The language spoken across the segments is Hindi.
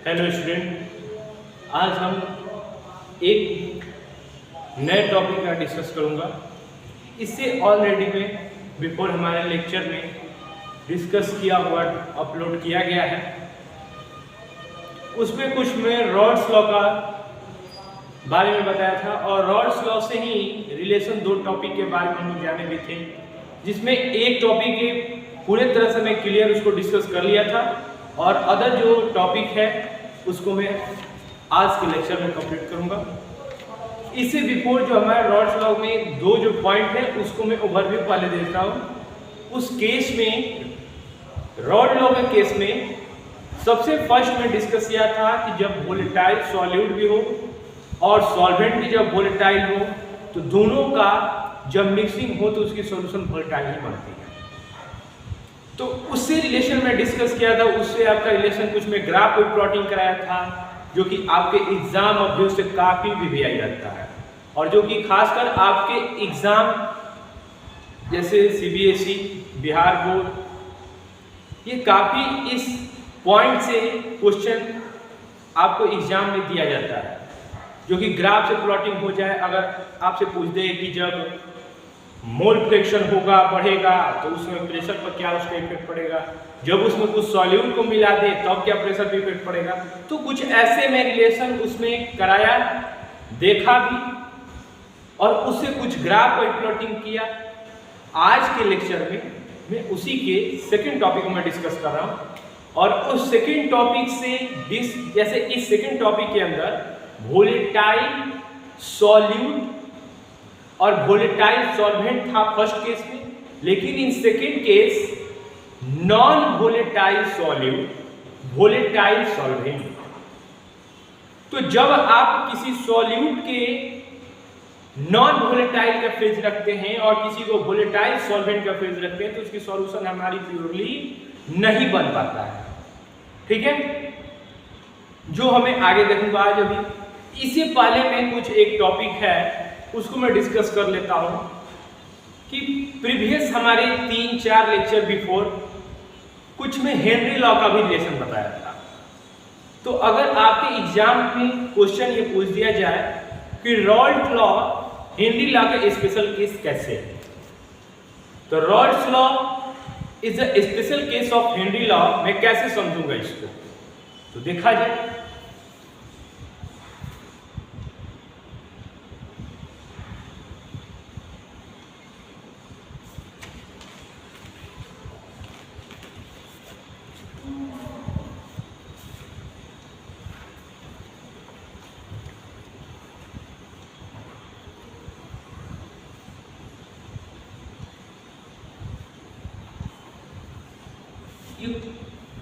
हेलो स्टूडेंट, आज हम एक नए टॉपिक का डिस्कस करूंगा। इससे ऑलरेडी में बिफोर हमारे लेक्चर में डिस्कस किया हुआ अपलोड किया गया है। उसमें कुछ में रॉड्स लॉ का बारे में बताया था और रॉड्स लॉ से ही रिलेशन दो टॉपिक के बारे में हम लोग जाने भी थे, जिसमें एक टॉपिक के पूरे तरह से मैं क्लियर उसको डिस्कस कर लिया था और अदर जो टॉपिक है उसको मैं आज के लेक्चर में कंप्लीट करूंगा। इससे बिफोर जो हमारे रॉड्स लॉ में दो जो पॉइंट है उसको मैं ओवरव्यू पहले देता हूँ। उस केस में रॉड लॉ के केस में सबसे फर्स्ट में डिस्कस किया था कि जब वोलेटाइल सॉल्यूट भी हो और सॉल्वेंट भी जब वोलेटाइल हो तो दोनों का जब मिक्सिंग हो तो उसकी सॉल्यूशन वोलेटाइल ही बनती है। तो उससे रिलेशन में डिस्कस किया था। उससे आपका रिलेशन कुछ में ग्राफ को प्लॉटिंग कराया था, जो कि आपके एग्जाम ऑब्जेक्ट से काफी भी आई जाता है और जो कि खासकर आपके एग्जाम जैसे सीबीएसई, बिहार बोर्ड, ये काफी इस पॉइंट से क्वेश्चन आपको एग्जाम में दिया जाता है, जो कि ग्राफ से प्लॉटिंग हो जाए। अगर आपसे पूछ दे कि जब मोल फ्रैक्शन होगा बढ़ेगा तो उसमें प्रेशर पर क्या उसका इफेक्ट पड़ेगा, जब उसमें कुछ सॉल्यूट को मिला दे तब क्या प्रेशर पर इफेक्ट पड़ेगा, तो कुछ ऐसे में रिलेशन उसमें कराया, देखा भी और उससे कुछ ग्राफ पर प्लॉटिंग किया। आज के लेक्चर में मैं उसी के सेकंड टॉपिक में डिस्कस कर रहा हूं और उस सेकंड टॉपिक से जैसे इस सेकंड टॉपिक के अंदर वोलेटाइल सॉल्यूट और वोलेटाइल सॉल्वेंट था फर्स्ट केस में, लेकिन in second case non volatile solute, volatile solvent. तो जब आप किसी सॉल्यूट के नॉन वोलेटाइल का फेज रखते हैं और किसी को वोलेटाइल सॉल्वेंट का फेज रखते हैं तो उसकी सॉल्यूशन हमारी प्योरली नहीं बन पाता है। ठीक है, जो हमें आगे देखूंगा आज। अभी इससे पहले में कुछ एक टॉपिक है उसको मैं डिस्कस कर लेता हूं कि प्रीवियस हमारे 3-4 लेक्चर बिफोर कुछ में हेनरी लॉ का भी रिलेशन बताया था। तो अगर आपके एग्जाम में क्वेश्चन ये पूछ दिया जाए कि रॉल्स लॉ हेनरी लॉ का स्पेशल केस कैसे है, तो Raoult's law is a special case of Henry law, मैं कैसे समझूंगा इसको, तो देखा जाए।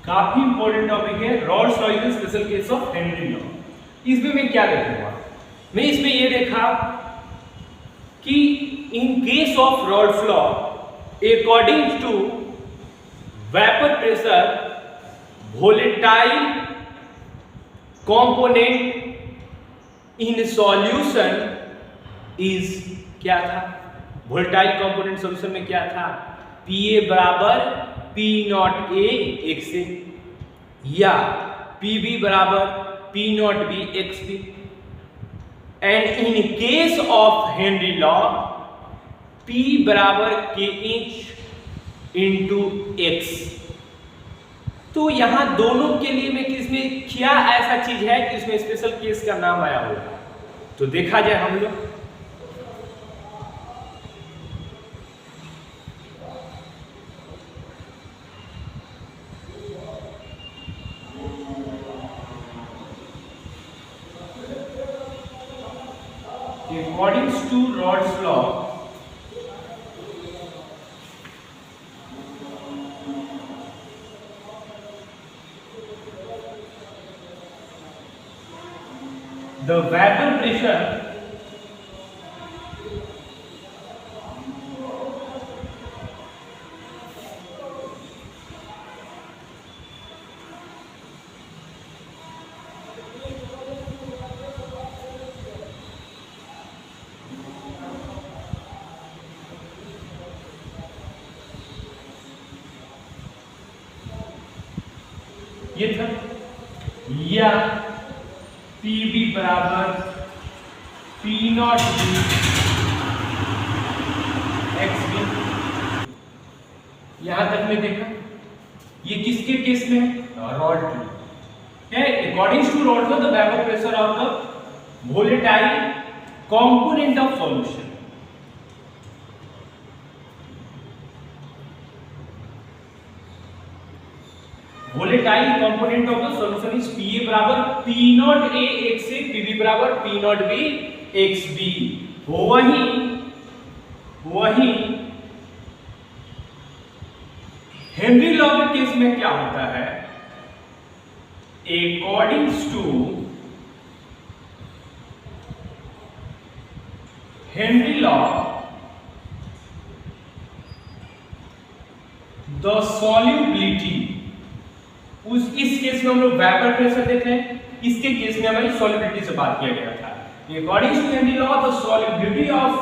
काफी इंपॉर्टेंट टॉपिक है Raoult's law is special case of Henry law. इसमें मैं क्या देखूंगा, मैं इसमें ये देखा कि in case of Raoult's law according to vapour pressure volatile component in solution is क्या था, वोलेटाइल कंपोनेंट सॉल्यूशन में क्या था, पीए बराबर P not A X A या पीबी बराबर P not B X B. And in case of Henry law P बराबर के इंच इंटू एक्स। तो यहां दोनों के लिए में किसमें क्या ऐसा चीज है कि इसमें स्पेशल केस का नाम आया होगा, तो देखा जाए हम लोग। According to Rod's law, the vapor pressure ये था या PV बराबर P not B X B. यहां तक में देखा, ये किसके केस में है? रॉड के। According to Raoult the vapour pressure of the volatile component of solution. Volatile component of the solution is PA बराबर P not A X A, PV बराबर P not B X B। वही हेनरी लॉ के केस में क्या होता है? Accordings to Henry law the solubility, इस केस में हम लोग वेपर प्रेशर देते हैं, इसके केस में हमारी सॉल्युबिलिटी से बात किया गया था। According to Henry law the solubility of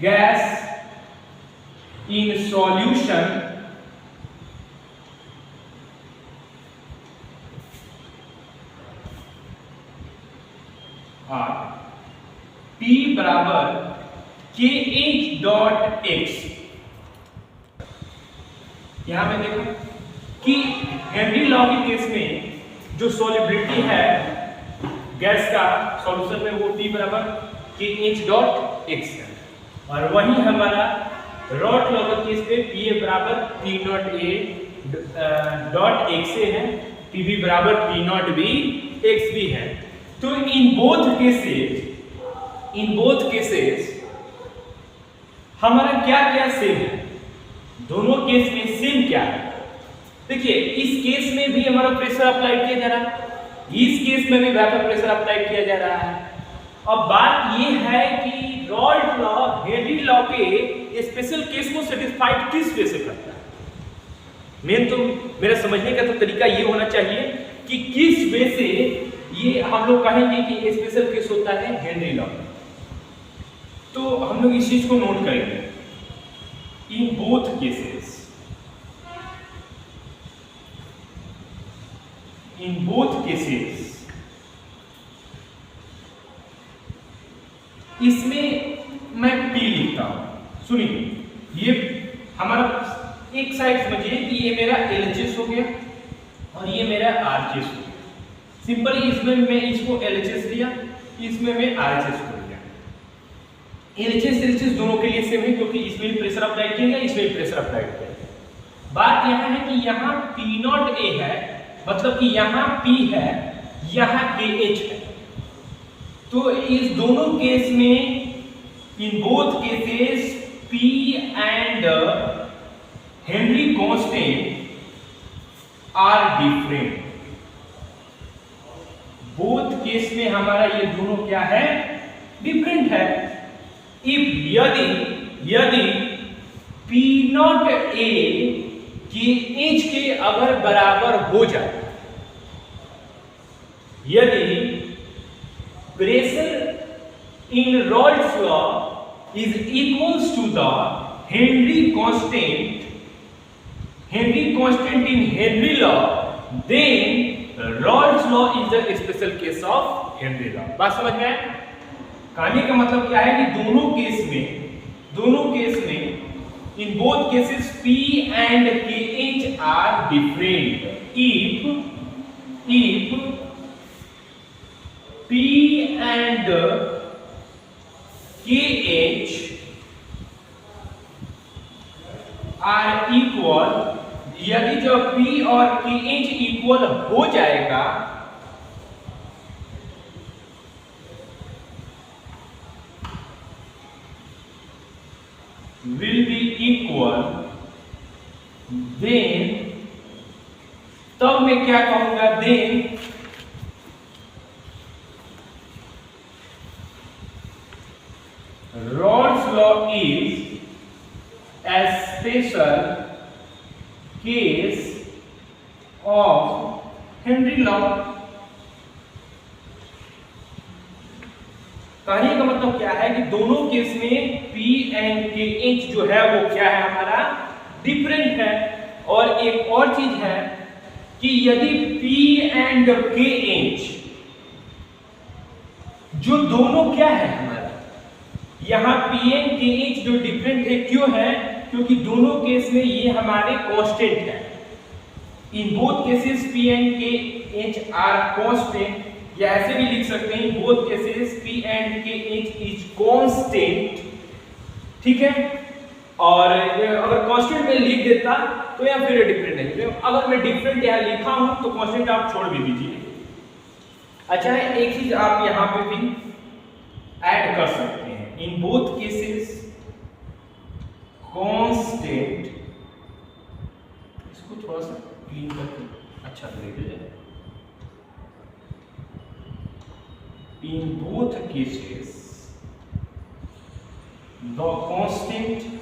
gas in solution are P बराबर KH डॉट X। यहां में देखो कि हेनरी लॉ के केस में जो सॉल्युबिलिटी है गैस का सॉल्यूशन में वो P बराबर KH डॉट X है, और वही हमारा रॉड लॉ के केस पे PA बराबर P not A dot X A है, PB बराबर P not B X B है। तो इन बोथ केसेस हमारा क्या क्या सेम है? दोनों केस में सेम क्या है? देखिए, इस केस में भी हमारा प्रेशर अप्लाई किया जा रहा है, इस केस में भी वेपर प्रेशर अप्लाई किया जा रहा है। अब बात यह है कि रॉड लॉ हेनरी लॉ के स्पेशल केस को सेटिस्फाइड किस वे से करता है? मेन तो मेरा समझने का तो तरीका ये होना चाहिए कि किस वे से ये हम लोग कहेंगे कि स्पेशल केस होता है हेनरी लॉ। तो हम लोग इस चीज को नोट करेंगे। इन बोथ केसेस इसमें मैं P लिखता हूं। सुनिए, ये हमारा एक साइड समझिए कि ये मेरा LHS हो गया और ये मेरा RHS हो गया। सिंपली इसमें मैं इसको LHS लिया, इसमें मैं RHS को लिया। LHS दोनों के लिए सेम है क्योंकि इसमें भी प्रेशर अप्लाई किया गया, इसमें भी प्रेशर अप्लाई किया गया। बात यह है कि यहाँ P नॉट A है, मतलब कि यहाँ P है, यहाँ KH है। तो इस दोनों केस में इन both cases P and Henry constant are different। Both case में हमारा ये दोनों क्या है? डिफरेंट है। यदि P नॉट A के H के अगर बराबर हो जाए, यदि pressure in Rod's law is equals to the Henry constant in Henry law, then Rod's law is the special case of Henry law। बात समझ में आए? कहानी का मतलब क्या है कि दोनों केस में in both cases P and KH are different। if P and KH are equal, यदि जब P और KH इक्वल हो जाएगा will be equal, then तब मैं क्या कहूंगा? then Rod's law is a special case of Henry law। कहानी का मतलब क्या है कि दोनों केस में P and KH जो है वो क्या है? हमारा डिफरेंट है। और एक और चीज है कि यदि P एंड KH जो दोनों क्या है हमारा, यहाँ P एंड KH जो डिफरेंट है, क्यों है? क्योंकि दोनों केस में ये हमारे कांस्टेंट है। In both cases P and KH are constant, या ऐसे भी लिख सकते हैं both cases P and KH is constant, ठीक है। और अगर कांस्टेंट में लिख देता तो या फिर डिफरेंट नहीं, अगर मैं डिफरेंट यहाँ लिखा हूं तो कांस्टेंट आप छोड़ भी दीजिए। अच्छा है, एक चीज आप यहाँ पे भी ऐड कर सकते हैं, इन बोथ केसेस कांस्टेंट, इसको थोड़ा सा क्लीन करके अच्छा लिख दीजिए। इन both cases the constant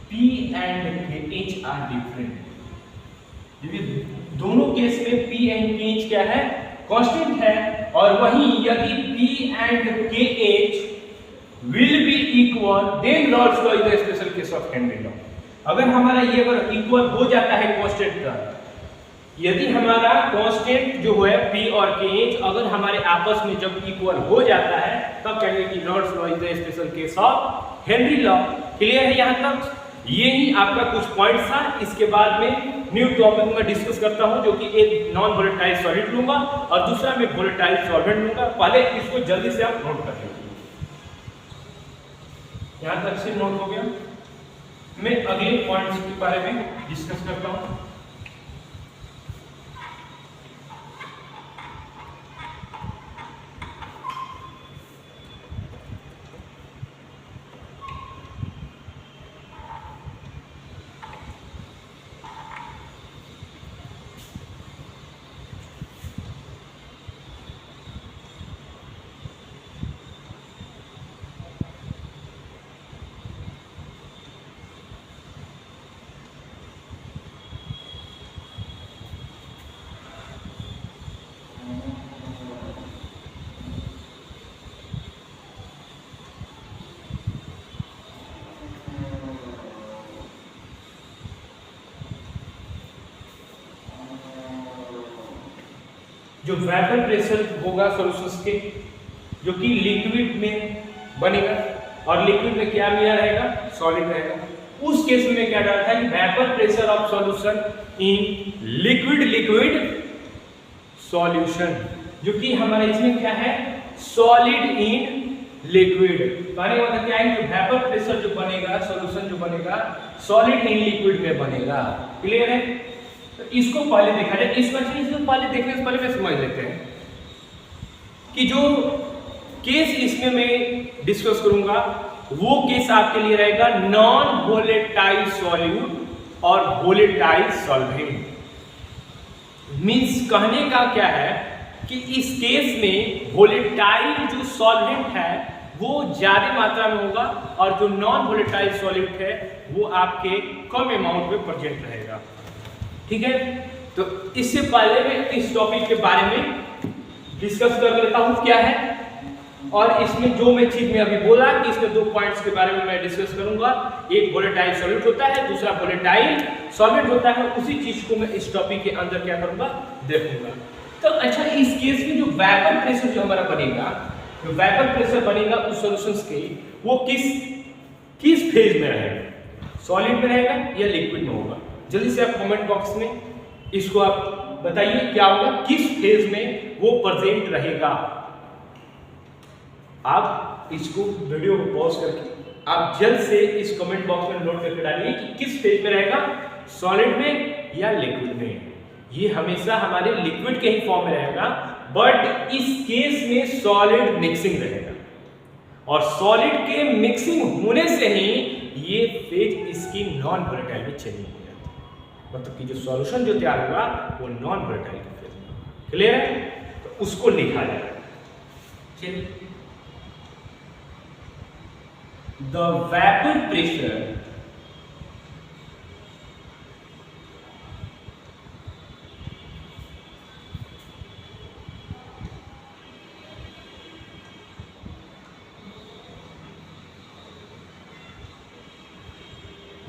P and KH are different। दोनों केस में P and KH क्या है? कांस्टेंट है। और वहीं यदि P and KH will be equal, then Lord's law is the special case of Henry law। अगर हमारा ये अगर इक्वल हो जाता है कांस्टेंट का, यदि हमारा कांस्टेंट जो है P और KH अगर हमारे आपस में जब इक्वल हो जाता है, तब कहेंगे कि Raoult's law is the special case of Henry law. Clear है यहाँ तक? ये ही आपका कुछ पॉइंट्स था। इसके बाद में न्यू टॉपिक में डिस्कस करता हूं, जो कि एक नॉन वोलेटाइल सॉलिड लूंगा और दूसरा मैं वोलेटाइल सॉल्वेंट लूंगा। पहले इसको जल्दी से आप नोट कर लीजिए। यहां तक से नोट हो गया। मैं अगले पॉइंट्स के बारे में डिस्कस करता हूं। जो वेपर प्रेशर होगा सॉल्यूशंस के, जो कि लिक्विड में बनेगा और लिक्विड में क्या मिला रहेगा? सॉलिड रहेगा। उस केस में क्या डालता है? Vapour pressure of solution in liquid solution, जो कि हमारा इसमें क्या है? Solid in liquid. कहने का मतलब क्या है? कि वेपर प्रेशर जो बनेगा, सॉल्यूशन जो बनेगा, सॉलिड इन लिक्विड में बनेगा। क्लियर है? तो इसको पहले देखा जाए। इस क्वेश्चन को पहले देखने से पहले मैं समझ लेते हैं कि जो केस इसमें मैं डिस्कस करूंगा वो केस आपके लिए रहेगा नॉन वोलेटाइल सॉल्यूट और वोलेटाइल सॉल्वेंट। मींस कहने का क्या है कि इस केस में वोलेटाइल जो सॉल्वेंट है वो ज्यादा मात्रा में होगा और जो नॉन वोलेटाइल सॉल्यूट है वो आपके कम अमाउंट में प्रेजेंट रहेगा। ठीक है, तो इससे पहले मैं इस टॉपिक के बारे में डिस्कस कर लेता हूं क्या है, और इसमें जो मैं चीज में अभी बोला कि इसमें 2 पॉइंट्स के बारे में मैं डिस्कस करूंगा। एक वोलेटाइल सॉल्यूट होता है, दूसरा वोलेटाइल सॉल्वेंट होता है। उसी चीज को मैं इस टॉपिक के अंदर क्या करूंगा? देखूंगा। तो अच्छा, इस केस में जो वेपर प्रेशर जो हमारा बनेगा, जो वेपर प्रेशर बनेगा उस सॉल्यूशंस के, वो किस फेज में रहेगा? सॉलिड में रहेगा या लिक्विड में होगा? जल्दी से आप कमेंट बॉक्स में इसको आप बताइए क्या होगा, किस फेज में वो प्रेजेंट रहेगा। आप इसको वीडियो को पॉज करके आप जल्द से इस कमेंट बॉक्स में नोट करके डालिए कि किस फेज में रहेगा, सॉलिड में या लिक्विड में। ये हमेशा हमारे लिक्विड के ही फॉर्म में रहेगा, बट इस केस में सॉलिड मिक्सिंग रहेगा और सॉलिड के मिक्सिंग होने से ही ये फेज इसकी नॉन वोलेटाइल में चेंज हो जाता है। मतलब कि जो सॉल्यूशन जो तैयार होगा वो नॉन वोलेटाइल के फेज में। क्लियर है? तो उसको लिखा जाएगा। चलिए, द वेपर प्रेशर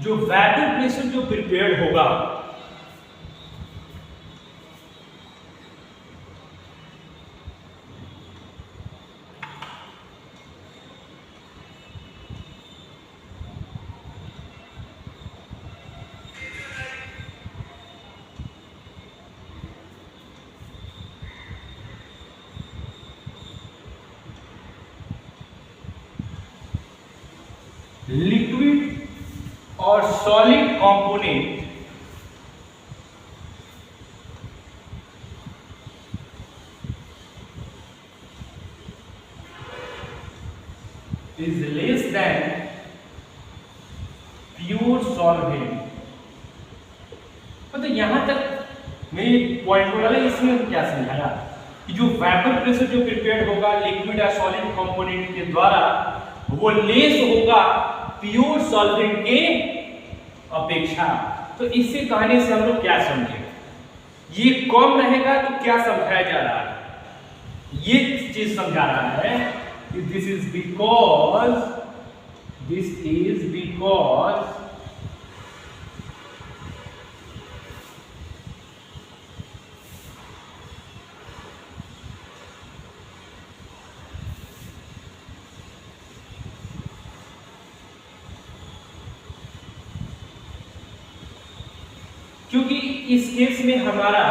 जो वेपर प्रेशर जो प्रिपेयर्ड होगा लिक्विड और solid component is less than pure solvent। मतलब यहां तक मेरी पॉइंट बोला है, इसमें क्या समझाया कि जो वेपर प्रेशर जो प्रिपेयर्ड होगा लिक्विड या सॉलिड कंपोनेंट के द्वारा वो लेस होगा प्योर सॉल्वेंट के अपेक्षा। तो इससे कहने से हम लोग क्या समझे, ये कम रहेगा तो क्या समझाया जा रहा है, ये चीज समझा रहा है कि दिस इज बिकॉज क्योंकि इस केस में हमारा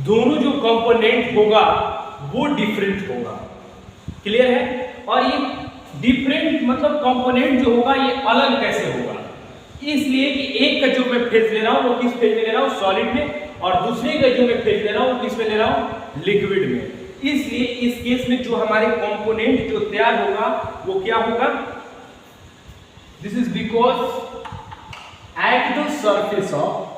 दोनों जो कंपोनेंट होगा वो डिफरेंट होगा। क्लियर है? और ये डिफरेंट मतलब कंपोनेंट जो होगा ये अलग कैसे होगा, इसलिए कि एक का जो मैं फेज ले रहा हूं वो किस फेज में ले रहा हूं, सॉलिड में, और दूसरे का जो मैं फेज ले रहा हूं किस में ले रहा हूं, लिक्विड में। इसलिए इस केस में जो हमारे कंपोनेंट जो तैयार होगा वो क्या होगा, this is because at the surface of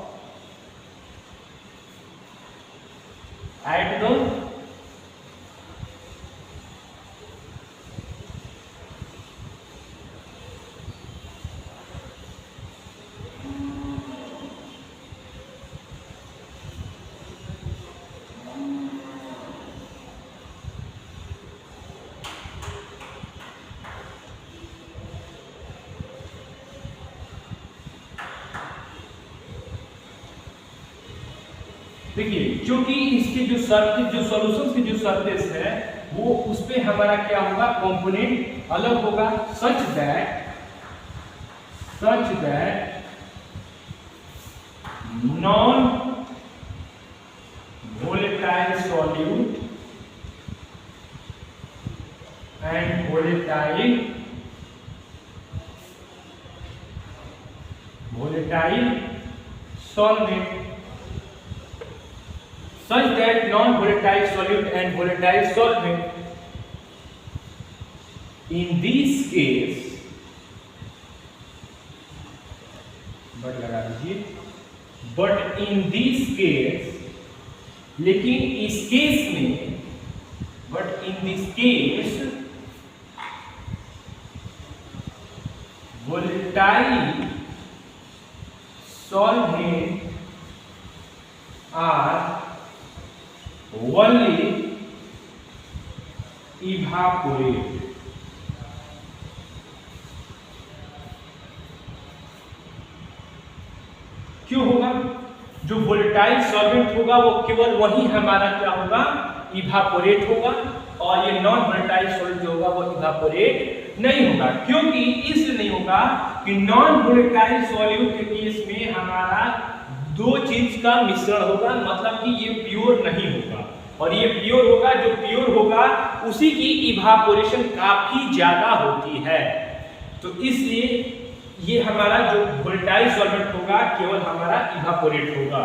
देखिए क्योंकि इसके जो सरफेस जो सॉल्यूशन की जो सरफेस है वो उस पे हमारा क्या होगा, कंपोनेंट अलग होगा, such that non volatile solute and volatile solvent, such that non-volatile solute and volatile solvent in this case, but लगा दीजिए, but in this case, लेकिन इस केस में, but in this case volatile solvent are only evaporate। क्यों होगा, जो वोलेटाइल सॉल्वेंट होगा वो केवल वही हमारा क्या होगा, इवापोरेट होगा, और ये नॉन वोलेटाइल सॉल्वेंट जो होगा वो इवापोरेट नहीं होगा। क्योंकि इसलिए नहीं होगा कि नॉन वोलेटाइल सॉल्यूट के केस में हमारा दो चीज का मिश्रण होगा, मतलब कि ये प्योर नहीं होगा, और ये प्योर होगा, जो प्योर होगा उसी की इवापोरेशन काफी ज्यादा होती है। तो इसलिए ये हमारा जो वोलेटाइल सॉल्वेंट होगा केवल हमारा इवापोरेट होगा।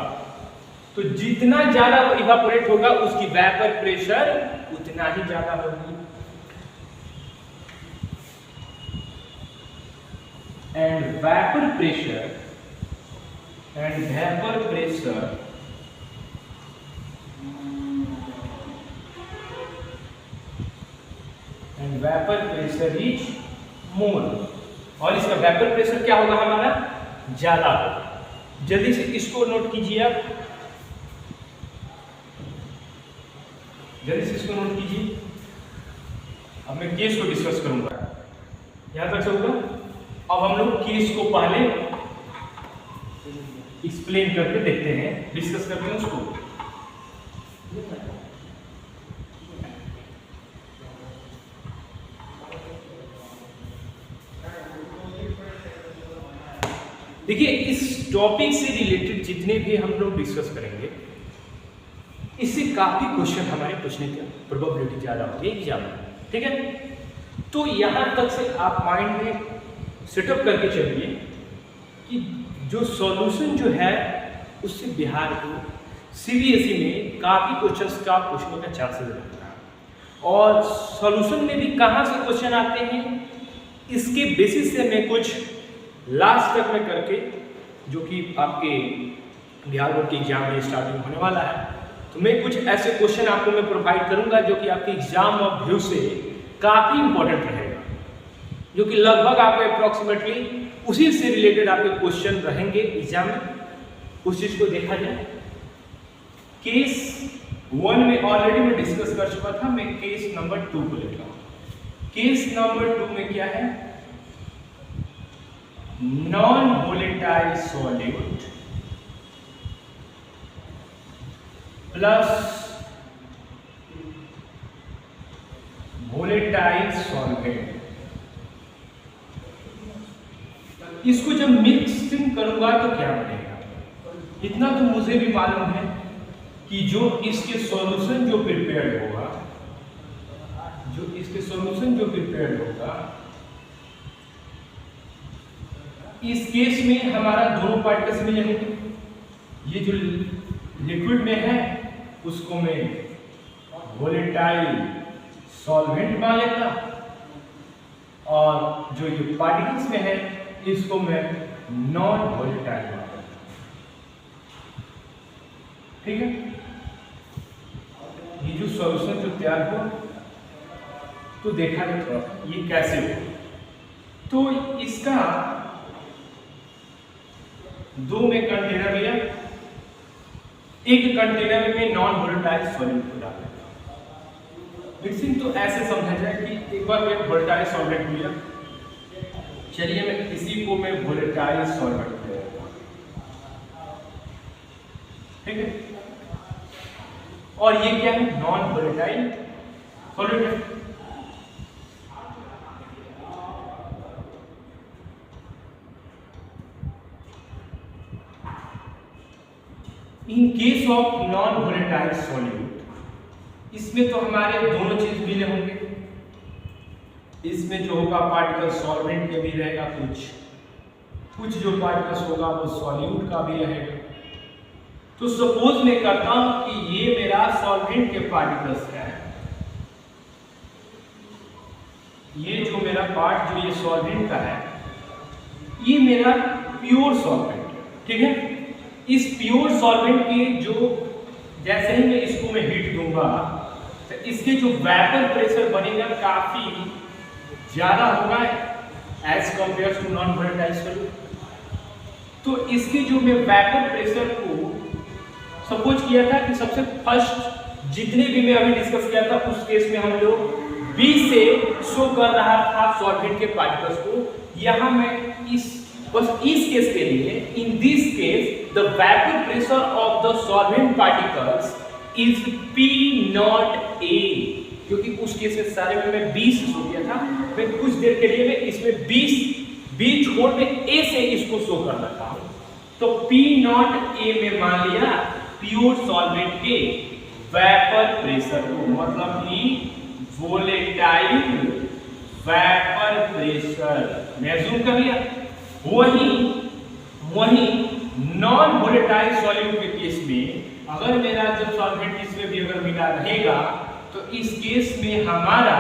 तो जितना ज्यादा वो इवापोरेट होगा उसकी वेपर प्रेशर उतना ही ज्यादा होगी। And vapour pressure is more, और इसका वेपर प्रेशर क्या होगा, हमारा ज्यादा होगा। जल्दी से इसको नोट कीजिए आप, जल्दी से इसको नोट कीजिए। अब मैं केस को डिस्कस करूंगा, यहां तक से होगा। अब हम लोग केस को पहले एक्सप्लेन करके देखते हैं, डिस्कस करते हैं उसको। देखिए, इस टॉपिक से रिलेटेड जितने भी हम लोग डिस्कस करेंगे, इससे काफी क्वेश्चन हमारे पूछने की प्रोबेबिलिटी ज्यादा होगी एग्जाम में, ठीक है। तो यहां तक से आप माइंड में सेटअप करके चलिए कि जो सॉल्यूशन जो है उससे बिहार को सीबीएसई में काफी क्वेश्चंस का पूछने का चांसेस रहता है। और सॉल्यूशन में भी कहां से क्वेश्चन आते हैं, इसके बेसिस से मैं कुछ लास्ट तक में करके, जो कि आपके बिहार बोर्ड के एग्जाम में स्टार्टिंग होने वाला है, तो मैं कुछ ऐसे क्वेश्चन आपको मैं प्रोवाइड करूंगा जो कि आपके एग्जाम ऑफ व्यू से काफी इंपॉर्टेंट रहेगा, जो कि लगभग आपको अप्रोक्सीमेटली उसी से रिलेटेड आपके क्वेश्चन रहेंगे एग्जाम में। उस चीज को देखा जाए, केस 1 में ऑलरेडी मैं डिस्कस कर चुका था, मैं केस नंबर 2 को लेता हूं। केस नंबर 2 में क्या है, non volatile solute plus volatile solvent. इसको जब मिक्सिंग करूंगा तो क्या बनेगा, इतना तो मुझे भी मालूम है कि जो इसके सॉल्यूशन जो प्रिपेयर होगा, इस केस में हमारा दोनों पार्टिकल्स मिलेंगे। ये जो लिक्विड में है उसको मैं वोलेटाइल सॉल्वेंट मान लेता, और जो ये पार्टिकल्स में है इसको मैं नॉन वोलेटाइल मान लेता, ठीक है। ये जो सॉल्यूशन जो तैयार हुआ तो देखा जाए थोड़ा ये कैसे हो, तो इसका 2 में कंटेनर लिया, एक कंटेनर में नॉन वोलेटाइल सॉल्यूट को डाला। मिक्सिंग तो ऐसे समझा जाए कि एक बार मैं वोलेटाइल सॉल्वेंट लिया, चलिए मैं इसी को मैं वोलेटाइल सॉल्वेंट ले लेता हूं, ठीक है। और ये क्या है, non volatile solvent. In case of non volatile solute, इसमें तो हमारे दोनों चीज मिले होंगे, इसमें जो होगा पार्टिकल सॉल्वेंट के भी रहेगा, कुछ जो पार्टिकल्स होगा वो सॉल्यूट का भी रहेगा। तो सपोज मैं करता हूं कि ये मेरा सॉल्वेंट के पार्टिकल्स है, ये जो मेरा पार्ट जो ये सॉल्वेंट का है, ये मेरा प्योर सॉल्वेंट, ठीक है। इस प्योर सॉल्वेंट के जो जैसे ही मैं इसको मैं हीट दूंगा तो इसके जो वेपर प्रेशर बनेगा काफी ज्यादा होगा as compare to non volatile solute. तो इसके जो मैं वेपर प्रेशर को सपोज किया था कि सबसे फर्स्ट जितने भी मैं अभी डिस्कस किया था उस केस में हम लोग 20 से शो कर रहा था सॉल्वेंट के पार्टिकल्स को। यहां मैं बस इस केस के लिए, in this case the vapour pressure of the solvent particles is P not A, क्योंकि उस केस में सारे में मैं 20 शो किया था, मैं कुछ देर के लिए मैं इसमें 20 छोड़ के A से इसको शो कर रखा हूं। तो P नॉट A में मान लिया प्योर सॉल्वेंट के वेपर प्रेशर को, मतलब कि वोलेटाइल वेपर प्रेशर मैं अज्यूम कर लिया। वही नॉन वोलेटाइल सॉल्यूट के केस में अगर मेरा जब सॉल्वेंट इसमें भी अगर मिला रहेगा तो इस केस में हमारा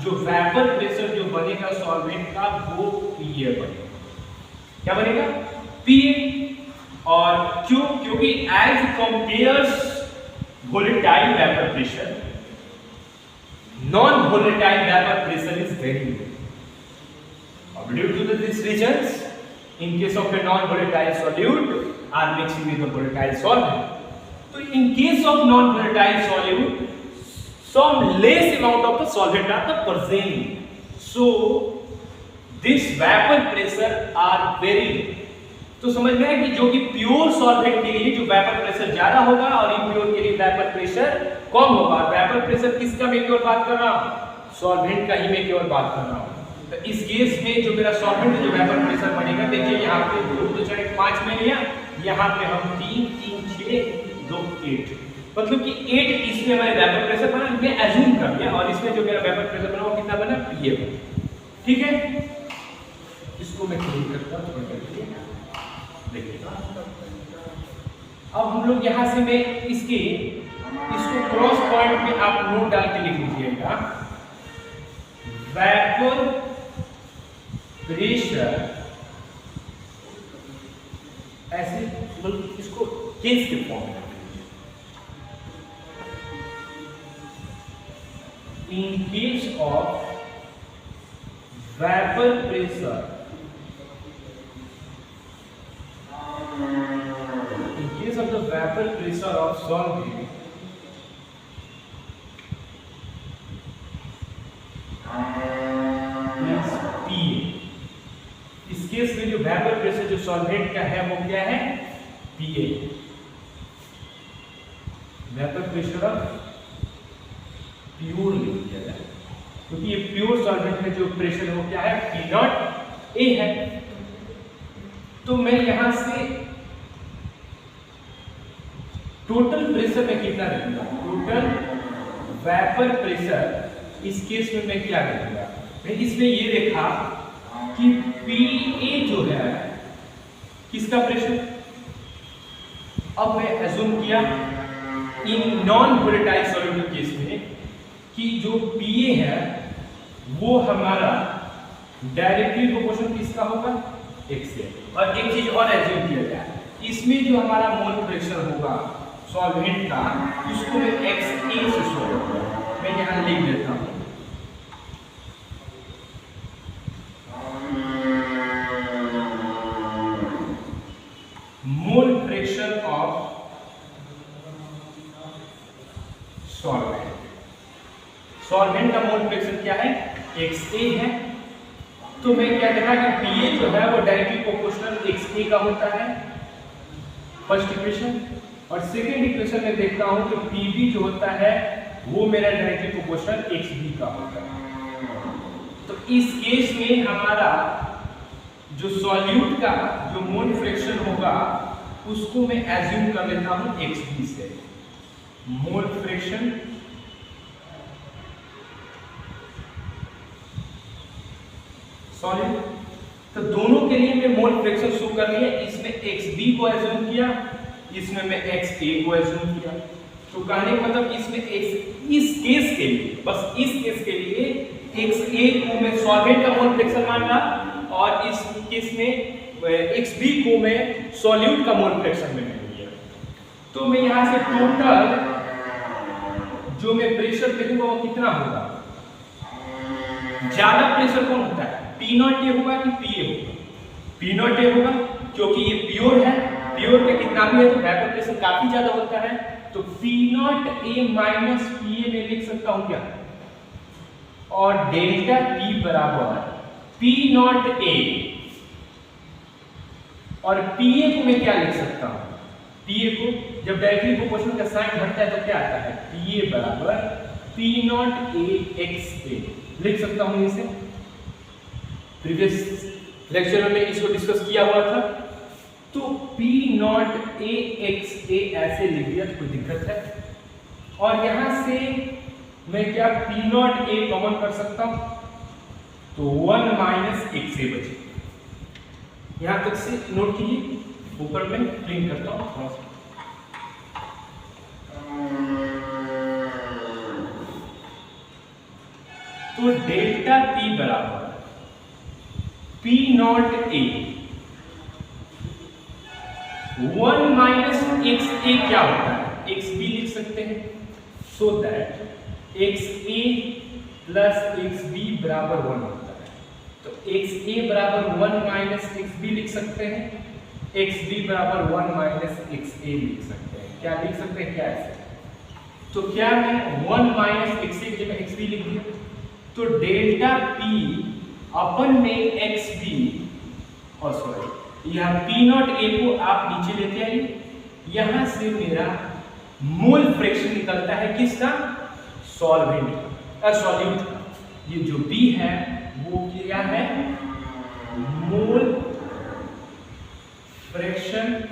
जो वेपर प्रेशर जो बनेगा सॉल्वेंट का वो PA बनेगा। क्या बनेगा? PA। और क्योंकि as compares volatile vapour pressure, non volatile vapour pressure is very low. Due to these reasons, in case of a non-volatile solute, are mixing with the volatile solvent. So, in case of non-volatile solute, some less amount of the solvent are the present. So, this vapor pressure are very low. तो समझ में आया कि जो कि प्योर सॉल्वेंट के लिए जो वेपर प्रेशर ज्यादा होगा और इम्प्योर के लिए वेपर प्रेशर कम होगा। वेपर प्रेशर किसका मैं केवल बात कर रहा हूं, सॉल्वेंट का ही मैं केवल बात कर रहा हूं। तो इस केस में जो मेरा सॉल्वेंट जो वेपर प्रेशर बनेगा, देखिए यहाँ पे 2 2 4 5 में लिया, यहाँ पे हम 3 3 6 2 8, मतलब कि 8 इसमें हमारे वेपर प्रेशर बना, मैं एज्यूम कर लिया, और इसमें जो मेरा वेपर प्रेशर बना वो कितना बना, PA बना। ठीक है, इसको मैं क्लीन करता हूं थोड़ा करके, देखिए अब हम लोग यहाँ से मैं इसको क्रॉस पॉइंट में आप नोट डाल के लिख लीजिएगा, वेपर प्रेशर, ऐसे इसको केस के फॉर्म में, in case of vapor pressure, in case of the vapor pressure of solvent is PA, इस केस में जो वेपर प्रेशर जो सॉल्वेंट का है वो क्या है, PA, vapour pressure of pure लिख दिया जाए, क्योंकि ये प्योर सॉल्वेंट में जो प्रेशर है वो क्या है, P0 A है। तो मैं यहां से टोटल प्रेशर में कितना रखूंगा, टोटल वेपर प्रेशर इस केस में मैं क्या करूंगा, मैं इसमें ये देखा कि PA जो है किसका प्रेशर, अब मैं एज्यूम किया in non volatile solute case में कि जो PA है वो हमारा डायरेक्टली प्रोपोर्शनल किसका होगा, X से। और एक चीज और एज्यूम किया जाए, इसमें जो हमारा मोल प्रेशर होगा सॉल्वेंट का, उसको मैं XA से शो करूंगा, मैं यहां लिख देता हूं, मोल फ्रैक्शन ऑफ सॉल्वेंट, सॉल्वेंट का मोल फ्रैक्शन क्या है, XA है। तो मैं क्या देखा कि PA जो है वो डायरेक्टली प्रोपोर्शनल XA का होता है, फर्स्ट इक्वेशन, और सेकंड इक्वेशन में देखता हूं कि PB जो होता है वो मेरा डायरेक्टली प्रोपोर्शनल XB का होता है। तो इस केस में हमारा जो सॉल्यूट का जो मोल फ्रैक्शन होगा उसको मैं एज्यूम कर लेता हूं XB से, मोल फ्रैक्शन सॉल्यूट। तो दोनों के लिए मैं मोल फ्रैक्शन शो कर लिया, इसमें XB को एज्यूम किया, इसमें मैं XA को एज्यूम किया। तो कहने का मतलब इसमें इस केस के लिए, बस इस केस के लिए XA को मैं सॉल्वेंट का मोल फ्रैक्शन मान रहा, और इस केस में XB को मैं सॉल्यूट का मोल फ्रैक्शन में मान लिया। तो मैं यहां से टोटल जो मैं प्रेशर देखूंगा वो कितना होगा, ज्यादा प्रेशर कौन होता है, P0A होगा कि PA होगा, P0A होगा, क्योंकि ये प्योर है, प्योर पे कितना भी है तो वेपर प्रेशर काफी ज्यादा होता है। तो P0A माइनस PA में लिख सकता हूं क्या, और डेल्टा P बराबर P0A, और PA को मैं क्या लिख सकता हूं, PA को जब डायरेक्टली प्रोपोर्शनल का साइन घटता है तो क्या आता है, PA बराबर P0A XA लिख सकता हूं इसे, प्रीवियस लेक्चर में इसको डिस्कस किया हुआ था। तो P0A XA ऐसे लिख दिया तो कोई दिक्कत है, और यहां से मैं क्या P0A कॉमन कर सकता हूं, तो 1 माइनस XA बचे, यहां तक से नोट कीजिए, ऊपर में प्रिंट करता हूं थोड़ा सा। तो डेल्टा P बराबर P0A 1 माइनस XA क्या होता है, XB लिख सकते हैं, so that XA plus XB बराबर 1 होता है। तो XA बराबर 1 माइनस XB लिख सकते हैं, XB बराबर 1 माइनस XA लिख सकते हैं, क्या लिख सकते हैं, क्या ऐसे। तो क्या मैं 1 माइनस XA की जगह XB लिख दिया, तो डेल्टा P अपन में XB, और सॉरी यह पी नॉट ए को आप नीचे लेते आइए, यहां से मेरा मोल फ्रैक्शन निकलता है किसका, सॉल्वेंट का, सॉल्यूट का। ये जो बी है वो क्या है, मोल फ्रैक्शन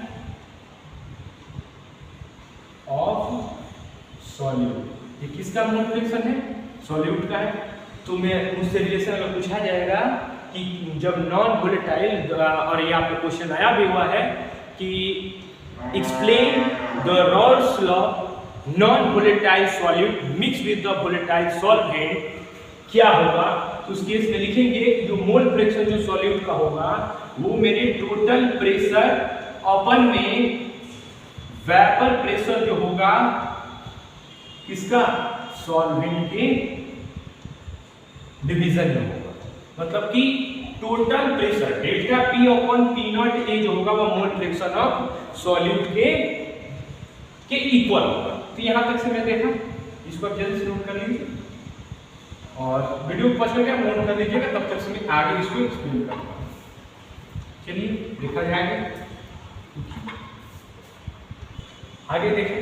ऑफ सॉल्यूट। ये किसका मोल फ्रैक्शन है, सॉल्यूट का है। तो मैं मुझसे रिलेशन अगर पूछा जाएगा कि जब नॉन वोलेटाइल, और ये आपका क्वेश्चन आया भी हुआ है कि explain the Rawls law non volatile solute mix with the volatile solvent, क्या होगा, तो उस केस में लिखेंगे जो मोल फ्रैक्शन जो सॉल्यूट का होगा वो मेरे टोटल प्रेशर अपन में वेपर प्रेशर जो होगा किसका, सॉल्वेंट के डिवीजन में होगा। मतलब कि total pressure delta P upon P not a जो होगा वो मोल फ्रैक्शन ऑफ सॉल्यूट के इक्वल होगा। तो यहां तक से मैं देखा, इसको आप जल्दी से नोट कर लीजिए और वीडियो को पसंद है नोट कर लीजिएगा, तब तक से मैं आगे इसको एक्सप्लेन करूंगा। चलिए देखा जाएगा, आगे देखें।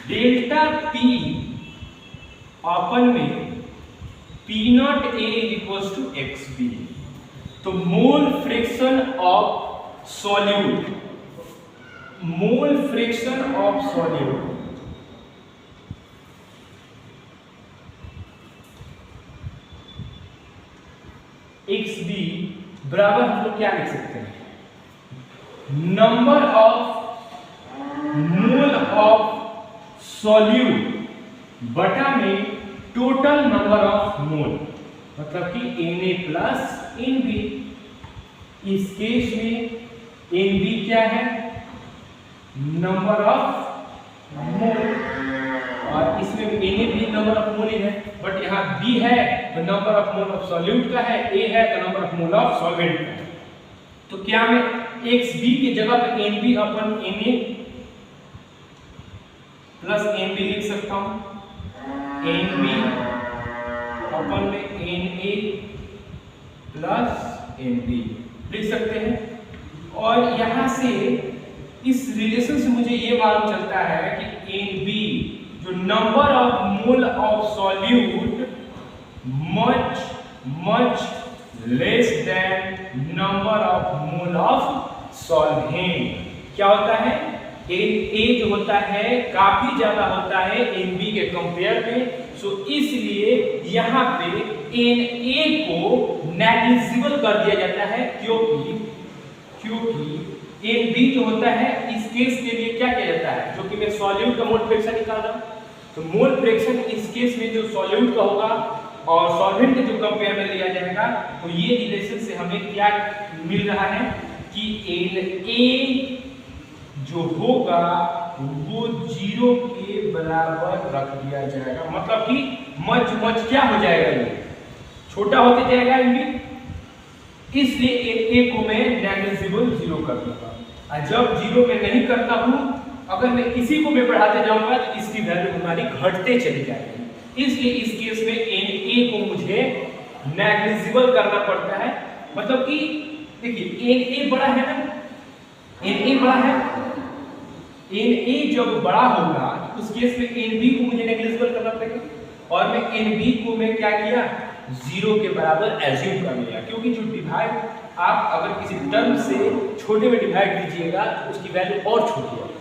डेल्टा पी अपन में P not A equals to XB, तो mole fraction of solute, mole fraction of solute XB बराबर हम लोग क्या लिख सकते हैं, number of mole of solute बटा में टोटल नंबर ऑफ मोल, मतलब कि Na प्लस Nb। इस केस में Nb क्या है, नंबर ऑफ मोल, और इसमें Na भी नंबर ऑफ मोल ही है, बट यहाँ B है तो number of mole of solute का है, A है तो number of mole of solvent का है। तो क्या मैं XB की जगह पे Nb अपन Na प्लस Nb लिख सकता हूं, Nb अपन में Na प्लस Nb लिख सकते हैं। और यहां से इस रिलेशन से मुझे ये मालूम चलता है कि Nb जो number of mole of solute much less than number of mole of solvent, क्या होता है, A जो होता है काफी ज्यादा होता है Nb के कंपेयर में। सो इसलिए यहाँ पे Na को नेग्लिजिबल कर दिया जाता है, क्योंकि Nb जो होता है इस केस के लिए क्या किया जाता है, जो कि मैं सॉल्यूट का मोल फ्रैक्शन निकाल रहा हूँ, तो मोल फ्रैक्शन इस केस में जो सॉल्यूट का होगा और सॉल्वेंट के जो कंपेयर में लिया जाएगा, तो ये रिलेशन से हमें क्या मिल रहा है कि Na जो होगा वो 0 के बराबर रख दिया जाएगा, मतलब कि मच क्या हो जाएगा, ये छोटा होते जाएगा Nb, इसलिए A को मैं नेग्लिजिबल 0 कर दूंगा। और जब 0 मैं नहीं करता हूं, अगर मैं इसी को मैं बढ़ाते जाऊंगा तो इसकी वैल्यू हमारी घटते चली जाएगी। इसलिए इस केस में Na को मुझे नेग्लिजिबल करना पड़ता है, मतलब कि देखिए Na बड़ा है ना, Na बड़ा है, Na जब बड़ा होगा तो उस केस में Nb को मुझे नेग्लिजिबल करना पड़ेगा, और मैं Nb को मैं क्या किया, 0 के बराबर एज्यूम कर लिया, क्योंकि जो डिवाइड आप अगर किसी टर्म से छोटे में डिवाइड कीजिएगा तो उसकी वैल्यू और छोटी होगी,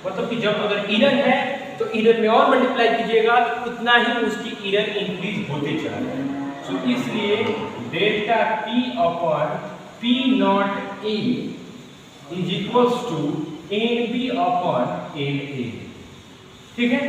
मतलब कि जब अगर इनर है तो इनर में और मल्टीप्लाई कीजिएगा तो उतना ही उसकी इनर इंक्रीज होते चला जाएगा। सो इसलिए delta P upon P not A is equals to Nb upon Na, ठीक है।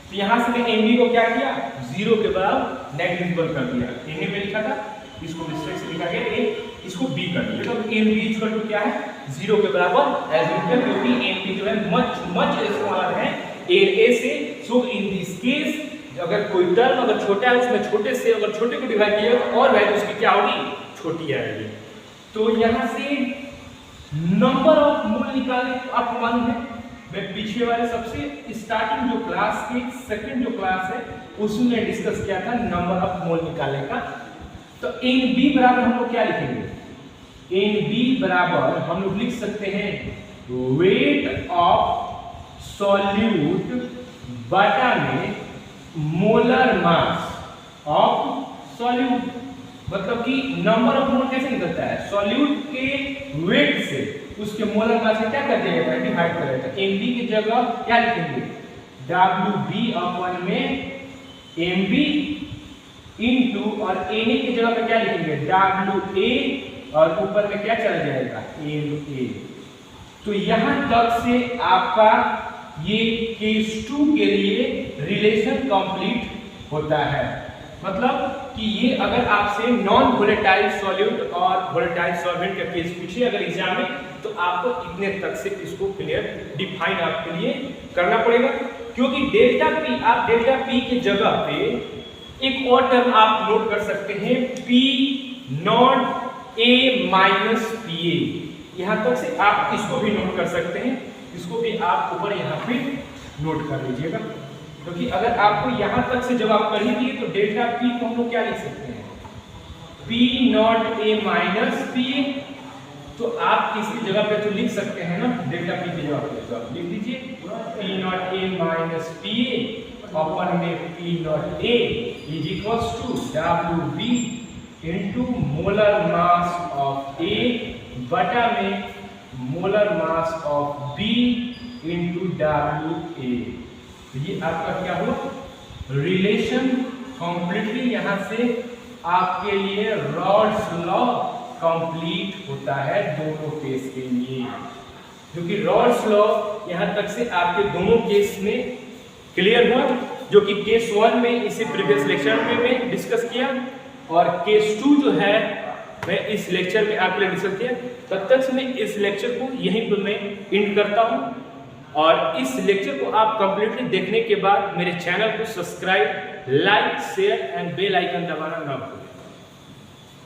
तो यहां से मैं Nb को क्या किया, 0 के बराबर नेग्लिजिबल कर दिया, Na में लिखा था, इसको मिस्टेक से लिखा गया A, इसको B कर दिया, तो Nb इक्वल टू क्या है, 0 के बराबर एज्यूम किया, क्योंकि Nb जो है मच स्मॉलर है Na से। सो इन दिस केस अगर कोई टर्म अगर छोटा है उसमें छोटे से अगर छोटे को डिवाइड किया तो और वैल्यू उसकी क्या होगी, छोटी आएगी। तो यहां से नंबर ऑफ मोल निकाले तो आपको मालूम है, मैं पिछले वाले सबसे स्टार्टिंग जो क्लास की सेकंड जो क्लास है उसमें डिस्कस किया था नंबर ऑफ मोल निकालने का। तो Nb बराबर हम लोग क्या लिखेंगे, NB बराबर हम लोग लिख सकते हैं वेट ऑफ सॉल्यूट बटा में मोलर मास ऑफ सॉल्यूट। मतलब कि नंबर ऑफ मोल कैसे निकलता है, सॉल्यूट के वेट से उसके मोलर मास से क्या कर दिया जाता है, डिवाइड कर देता है। एमबी की जगह क्या लिखेंगे, डब्ल्यू अपन में एमबी इनटू और एन की जगह पे क्या लिखेंगे, डब्ल्यू ए और ऊपर में क्या चला जाएगा, एम ए। तो यहां तक से आपका ये केस 2 के लिए रिलेशन कंप्लीट होता है। मतलब कि ये अगर आपसे नॉन वोलेटाइल सॉल्यूट और वोलेटाइल सॉल्वेंट का केस पूछे अगर एग्जाम में, तो आपको इतने तक से इसको क्लियर डिफाइन आपके लिए करना पड़ेगा। क्योंकि डेल्टा पी, आप डेल्टा पी की जगह पे एक और टर्म आप नोट कर सकते हैं, P not A minus P ए। यहां तक से आप इसको भी नोट कर सकते हैं, इसको भी आप ऊपर यहाँ पे नोट कर लीजिएगा। क्योंकि अगर आपको यहां तक से जब आप कर ही दिए तो डेल्टा पी को हम लोग क्या लिख सकते हैं, P not A minus P ए। तो आप इसकी जगह पे तो लिख सकते हैं ना, डेल्टा पी की जगह पे तो आप लिख दीजिए P not A minus P A upon में P not A is equals to W B into molar mass of A बटा में molar mass of B into W A. ये आपका क्या हुआ, रिलेशन कंप्लीटली यहां से आपके लिए रॉड्स लॉ कंप्लीट होता है दोनों केस के लिए। क्योंकि रॉड्स लॉ यहां तक से आपके दोनों केस में क्लियर हुआ, जो कि केस 1 में इसे प्रीवियस लेक्चर में मैं डिस्कस किया और केस 2 जो है मैं इस लेक्चर में आपके लिए डिस्कस किया। तब तक मैं इस लेक्चर को यहीं पर मैं एंड करता हूं और इस लेक्चर को आप कंप्लीटली देखने के बाद मेरे चैनल को subscribe, like, share and bell icon दबाना ना भूलें।